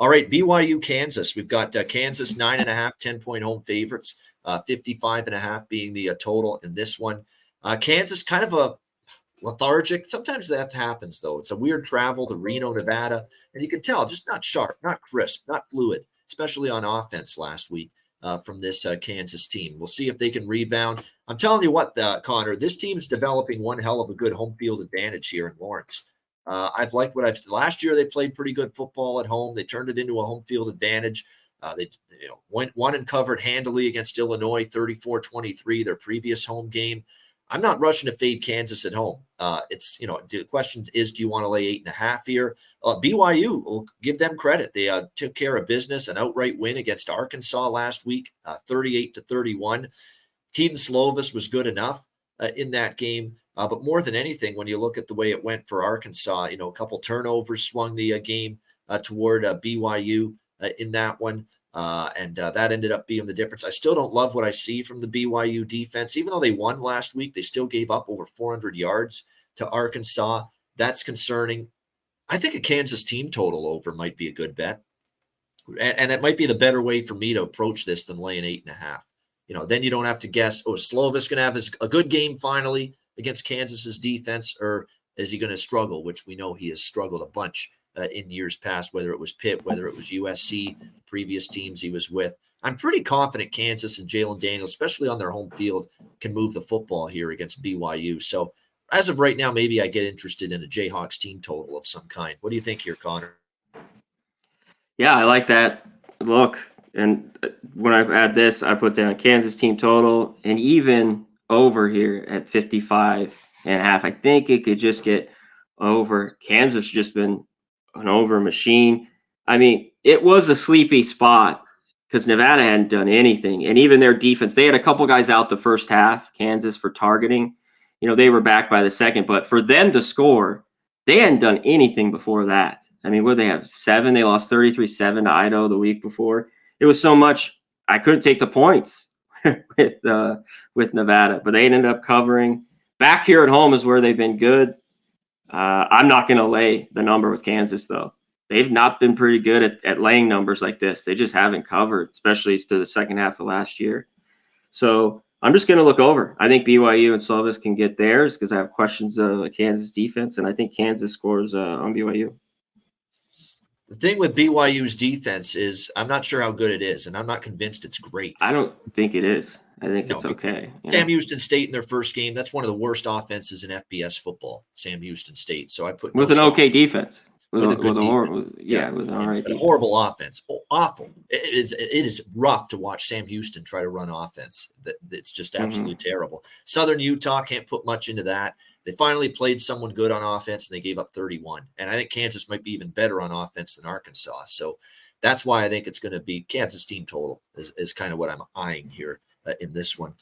All right, BYU, Kansas. We've got Kansas 9.5, 10-point home favorites, 55.5 being the total in this one. Kansas kind of a lethargic. Sometimes that happens, though. It's a weird travel to Reno, Nevada, and you can tell just not sharp, not crisp, not fluid, especially on offense last week from this Kansas team. We'll see if they can rebound. I'm telling you what, Connor, this team's developing one hell of a good home field advantage here in Lawrence. I've liked what last year they played pretty good football at home. They turned it into a home field advantage. They won and covered handily against Illinois, 34-23, their previous home game. I'm not rushing to fade Kansas at home. The question is, do you want to lay 8.5 here? BYU will give them credit. They took care of business, an outright win against Arkansas last week, 38-31. Keaton Slovis was good enough in that game. But more than anything, when you look at the way it went for Arkansas, a couple turnovers swung the game toward BYU in that one. And that ended up being the difference. I still don't love what I see from the BYU defense. Even though they won last week, they still gave up over 400 yards to Arkansas. That's concerning. I think a Kansas team total over might be a good bet. And it might be the better way for me to approach this than laying 8.5. Then you don't have to guess, is Slovis going to have a good game finally against Kansas's defense, or is he going to struggle, which we know he has struggled a bunch in years past, whether it was Pitt, whether it was USC, previous teams he was with. I'm pretty confident Kansas and Jalen Daniels, especially on their home field, can move the football here against BYU. So as of right now, maybe I get interested in a Jayhawks team total of some kind. What do you think here, Connor? Yeah, I like that look. And when I add this, I put down a Kansas team total and even over here at 55.5. I think it could just get over. Kansas just been an over machine. I mean, it was a sleepy spot because Nevada hadn't done anything. And even their defense, they had a couple guys out the first half, Kansas, for targeting. They were back by the second. But for them to score, they hadn't done anything before that. I mean, what did they have? 7? They lost 33-7 to Idaho the week before. It was so much I couldn't take the points with Nevada, but they ended up covering. Back here at home is where they've been good. I'm not going to lay the number with Kansas, though. They've not been pretty good at laying numbers like this. They just haven't covered, especially to the second half of last year. So I'm just going to look over. I think BYU and Slovis can get theirs because I have questions of Kansas defense, and I think Kansas scores on BYU. The thing with BYU's defense is I'm not sure how good it is, and I'm not convinced it's great. I don't think it is. I think it's okay. Sam Houston State in their first game, that's one of the worst offenses in FBS football, Sam Houston State. So I put with an okay defense. With a good defense. With an all right defense. A horrible offense. Awful. It is rough to watch Sam Houston try to run offense. It's just absolutely terrible. Southern Utah can't put much into that. They finally played someone good on offense, and they gave up 31. And I think Kansas might be even better on offense than Arkansas. So that's why I think it's going to be Kansas team total is kind of what I'm eyeing here in this one.